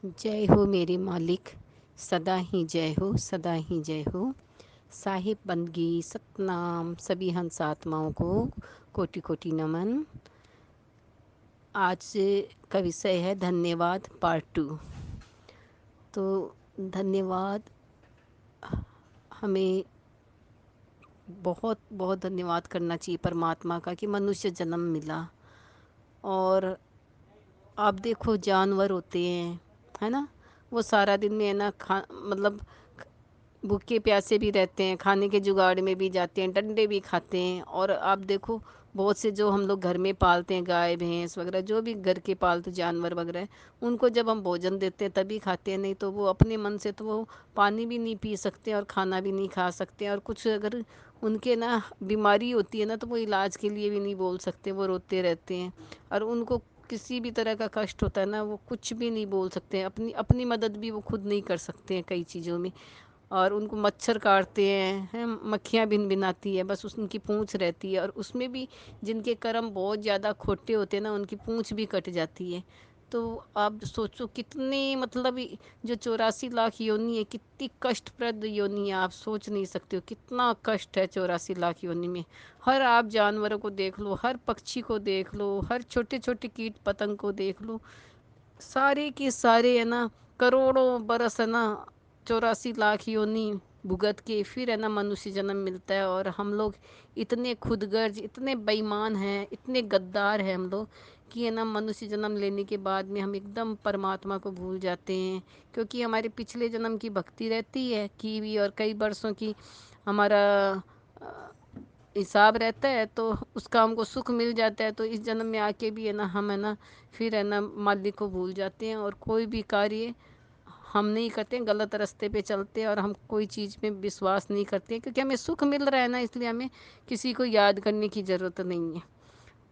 जय हो मेरे मालिक, सदा ही जय हो, सदा ही जय हो। साहिब बंदगी सतनाम, सभी हंस आत्माओं को कोटि कोटि नमन। आज का विषय है धन्यवाद पार्ट 2। तो धन्यवाद, हमें बहुत बहुत धन्यवाद करना चाहिए परमात्मा का कि मनुष्य जन्म मिला। और आप देखो जानवर होते हैं, है ना, वो सारा दिन में है ना मतलब भूखे प्यासे भी रहते हैं, खाने के जुगाड़ में भी जाते हैं, डंडे भी खाते हैं। और आप देखो बहुत से जो हम लोग घर में पालते हैं, गाय भैंस वगैरह, जो भी घर के पालतू जानवर वगैरह हैं, उनको जब हम भोजन देते हैं तभी खाते हैं, नहीं तो वो अपने मन से तो वो पानी भी नहीं पी सकते और खाना भी नहीं खा सकते। और कुछ अगर उनके ना बीमारी होती है ना, तो वो इलाज के लिए भी नहीं बोल सकते, वो रोते रहते हैं। और उनको किसी भी तरह का कष्ट होता है ना, वो कुछ भी नहीं बोल सकते हैं, अपनी अपनी मदद भी वो खुद नहीं कर सकते हैं कई चीज़ों में। और उनको मच्छर काटते हैं, मक्खियाँ भिन भिनाती है, बस उनकी पूँछ रहती है। और उसमें भी जिनके कर्म बहुत ज़्यादा खोटे होते हैं ना, उनकी पूँछ भी कट जाती है। तो आप सोचो कितने मतलब जो 84 लाख योनि है, कितनी कष्टप्रद योनि है, आप सोच नहीं सकते हो कितना कष्ट है 84 लाख योनि में। हर आप जानवरों को देख लो, हर पक्षी को देख लो, हर छोटे छोटे कीट पतंग को देख लो, सारे के सारे है ना करोड़ों बरस है ना 84 लाख योनि भुगत के फिर है ना मनुष्य जन्म मिलता है। और हम लोग इतने खुदगर्ज, इतने बेईमान हैं, इतने गद्दार हैं हम लोग कि है ना मनुष्य जन्म लेने के बाद में हम एकदम परमात्मा को भूल जाते हैं। क्योंकि हमारे पिछले जन्म की भक्ति रहती है की भी, और कई बरसों की हमारा हिसाब रहता है, तो उसका हमको सुख मिल जाता है। तो इस जन्म में आके भी है ना हम है ना फिर है ना मालिक को भूल जाते हैं, और कोई भी कार्य हम नहीं करते हैं, गलत रास्ते पे चलते हैं, और हम कोई चीज़ में विश्वास नहीं करते हैं, क्योंकि हमें सुख मिल रहा है ना, इसलिए हमें किसी को याद करने की ज़रूरत नहीं है।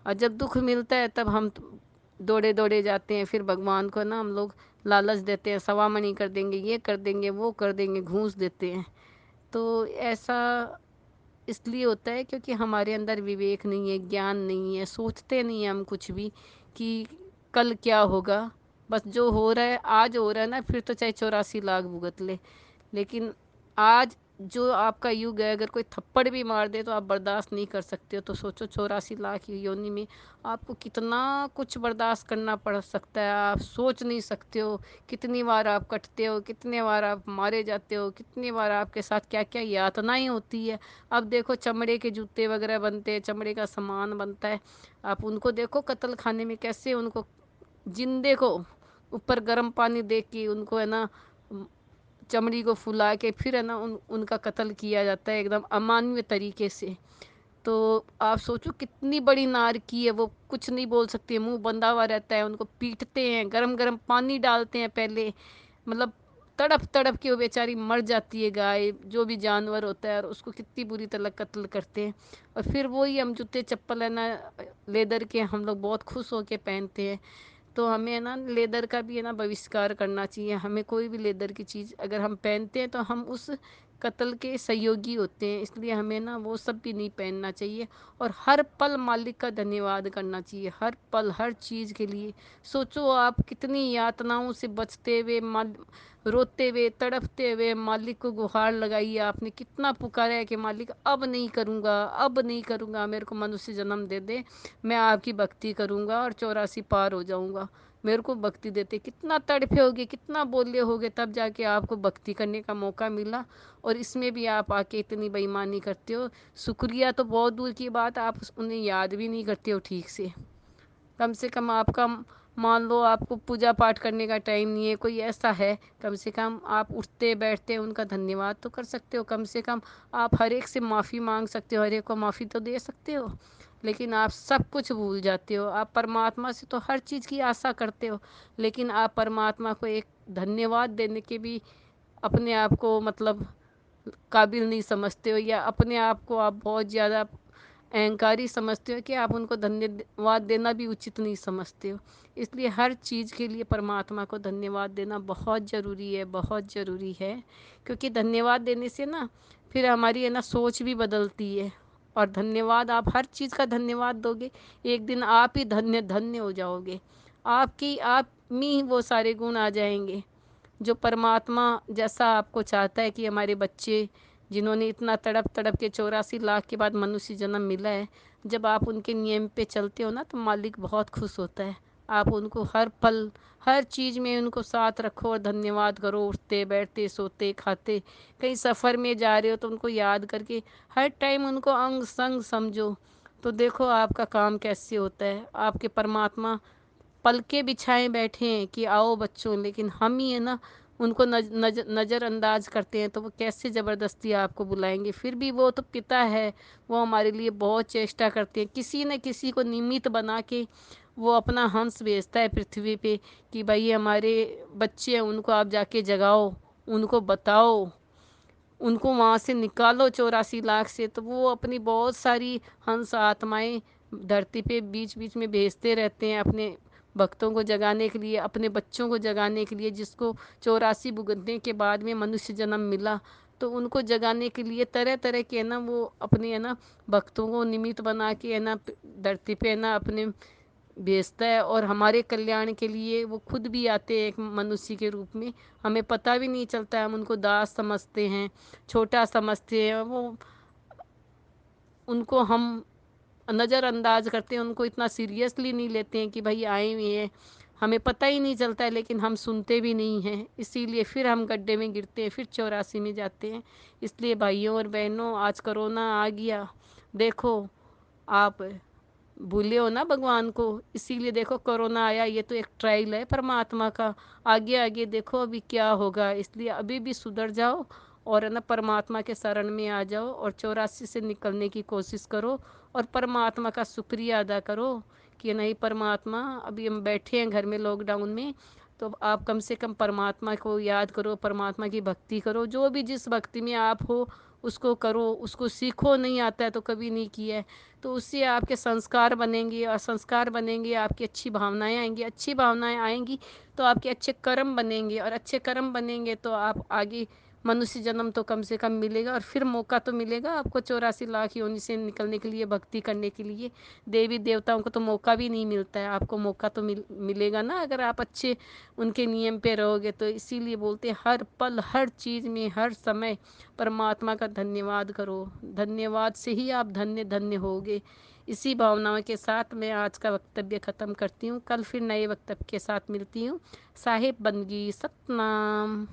और जब दुख मिलता है तब हम दौड़े दौड़े जाते हैं, फिर भगवान को ना हम लोग लालच देते हैं, सवामणी कर देंगे, ये कर देंगे, वो कर देंगे, घूस देते हैं। तो ऐसा इसलिए होता है क्योंकि हमारे अंदर विवेक नहीं है, ज्ञान नहीं है, सोचते नहीं हैं हम कुछ भी कि कल क्या होगा। बस जो हो रहा है आज हो रहा है ना, फिर तो चाहे 84 लाख भुगत ले, लेकिन आज जो आपका युग है, अगर कोई थप्पड़ भी मार दे तो आप बर्दाश्त नहीं कर सकते हो। तो सोचो 84 लाख की योनि में आपको कितना कुछ बर्दाश्त करना पड़ सकता है, आप सोच नहीं सकते हो। कितनी बार आप कटते हो, कितने बार आप मारे जाते हो, कितनी बार आपके साथ क्या क्या यातनाएं होती है। अब देखो चमड़े के जूते वगैरह बनते हैं, चमड़े का सामान बनता है, आप उनको देखो कत्ल खाने में कैसे उनको जिंदे को ऊपर गर्म पानी दे के उनको है ना चमड़ी को फुला के फिर है ना उनका कत्ल किया जाता है एकदम अमानवीय तरीके से। तो आप सोचो कितनी बड़ी नारकी है, वो कुछ नहीं बोल सकती है, मुंह बंधा हुआ रहता है, उनको पीटते हैं, गरम गरम पानी डालते हैं पहले, मतलब तड़प तड़प के वो बेचारी मर जाती है गाय, जो भी जानवर होता है, और उसको कितनी बुरी तरह कत्ल करते हैं। और फिर वही हम जूते चप्पल है ना लेदर के हम लोग बहुत खुश होके पहनते हैं। तो हमें है ना लेदर का भी है ना बहिष्कार करना चाहिए। हमें कोई भी लेदर की चीज़ अगर हम पहनते हैं तो हम उस कत्ल के सहयोगी होते हैं, इसलिए हमें ना वो सब भी नहीं पहनना चाहिए। और हर पल मालिक का धन्यवाद करना चाहिए, हर पल हर चीज़ के लिए। सोचो आप कितनी यातनाओं से बचते हुए रोते हुए तड़पते हुए मालिक को गुहार लगाई है आपने, कितना पुकारा है कि मालिक अब नहीं करूँगा, अब नहीं करूँगा, मेरे को मनुष्य जन्म दे दे, मैं आपकी भक्ति करूँगा और 84 पार हो जाऊँगा, मेरे को भक्ति देते। कितना तड़पे होगे, कितना बोले होगे, तब जाके आपको भक्ति करने का मौका मिला। और इसमें भी आप आके इतनी बेईमानी करते हो। शुक्रिया तो बहुत दूर की बात, आप उन्हें याद भी नहीं करते हो ठीक से कम आपका मान लो आपको पूजा पाठ करने का टाइम नहीं है, कोई ऐसा है, कम से कम आप उठते बैठते उनका धन्यवाद तो कर सकते हो। कम से कम आप हर एक से माफ़ी मांग सकते हो, हर एक को माफ़ी तो दे सकते हो। लेकिन आप सब कुछ भूल जाते हो। आप परमात्मा से तो हर चीज़ की आशा करते हो, लेकिन आप परमात्मा को एक धन्यवाद देने के भी अपने आप को मतलब काबिल नहीं समझते हो, या अपने आप को आप बहुत ज़्यादा अहंकारी समझते हो कि आप उनको धन्यवाद देना भी उचित नहीं समझते हो। इसलिए हर चीज़ के लिए परमात्मा को धन्यवाद देना बहुत ज़रूरी है, बहुत ज़रूरी है। क्योंकि धन्यवाद देने से ना फिर हमारी है ना सोच भी बदलती है। और धन्यवाद, आप हर चीज़ का धन्यवाद दोगे, एक दिन आप ही धन्य धन्य हो जाओगे। आपकी आप में ही वो सारे गुण आ जाएँगे। जो परमात्मा जैसा आपको चाहता है कि हमारे बच्चे जिन्होंने इतना तड़प-तड़प के 84 लाख के बाद मनुष्य जन्म मिला है, जब आप उनके नियम पे चलते हो ना तो मालिक बहुत खुश होता है। आप उनको हर पल, हर चीज़ में उनको साथ रखो और धन्यवाद करो, उठते, बैठते, सोते, खाते। कहीं सफ़र में जा रहे हो तो उनको याद करके हर टाइम उनको अंग-संग समझो। तो देखो आपका काम कैसे होता है। आपके परमात्मा पलके बिछाए बैठे हैं कि आओ बच्चों, लेकिन हम ही है ना उनको नज़रअंदाज करते हैं, तो वो कैसे ज़बरदस्ती आपको बुलाएंगे। फिर भी वो तो पिता है, वो हमारे लिए बहुत चेष्टा करते हैं, किसी न किसी को निमित्त बना के वो अपना हंस भेजता है पृथ्वी पे कि भाई ये हमारे बच्चे हैं, उनको आप जाके जगाओ, उनको बताओ, उनको वहाँ से निकालो 84 लाख से। तो वो अपनी बहुत सारी हंस आत्माएँ धरती पे बीच-बीच में भेजते रहते हैं अपने भक्तों को जगाने के लिए, अपने बच्चों को जगाने के लिए, जिसको 84 भुगतने के बाद में मनुष्य जन्म मिला। तो उनको जगाने के लिए तरह-तरह के है ना वो अपने है ना भक्तों को निमित्त बना के है ना धरती पे है ना अपने भेजता है, और हमारे कल्याण के लिए वो खुद भी आते हैं एक मनुष्य के रूप में। हमें पता भी नहीं चलता है, हम उनको दास समझते हैं, छोटा समझते हैं। वो उनको हम नज़रअंदाज करते हैं, उनको इतना सीरियसली नहीं लेते हैं कि भाई आए हुए हैं। हमें पता ही नहीं चलता है, लेकिन हम सुनते भी नहीं हैं, इसीलिए फिर हम गड्ढे में गिरते हैं, फिर 84 में जाते हैं। इसलिए भाइयों और बहनों, आज कोरोना आ गया, देखो आप भूले हो ना भगवान को, इसीलिए देखो कोरोना आया, ये तो एक ट्रायल है परमात्मा का। आगे आगे देखो अभी क्या होगा, इसलिए अभी भी सुधर जाओ और है ना परमात्मा के शरण में आ जाओ और 84 से निकलने की कोशिश करो और परमात्मा का शुक्रिया अदा करो कि नहीं परमात्मा, अभी हम बैठे हैं घर में लॉकडाउन में, तो आप कम से कम परमात्मा को याद करो, परमात्मा की भक्ति करो, जो भी जिस भक्ति में आप हो उसको करो, उसको सीखो। नहीं आता है तो कभी नहीं किया है, तो उससे आपके संस्कार बनेंगे और संस्कार बनेंगे, आपकी अच्छी भावनाएँ आएँगी, अच्छी भावनाएँ आएँगी तो आपके अच्छे कर्म बनेंगे, और अच्छे कर्म बनेंगे तो आप आगे मनुष्य जन्म तो कम से कम मिलेगा, और फिर मौका तो मिलेगा आपको 84 लाख योनि से निकलने के लिए, भक्ति करने के लिए। देवी देवताओं को तो मौका भी नहीं मिलता है, आपको मौका तो मिलेगा ना अगर आप अच्छे उनके नियम पे रहोगे। तो इसीलिए बोलते हैं हर पल, हर चीज़ में, हर समय परमात्मा का धन्यवाद करो। धन्यवाद से ही आप धन्य धन्य होगे। इसी भावनाओं के साथ मैं आज का वक्तव्य ख़त्म करती हूँ। कल फिर नए वक्तव्य के साथ मिलती हूँ। साहिब बंदगी सतनाम।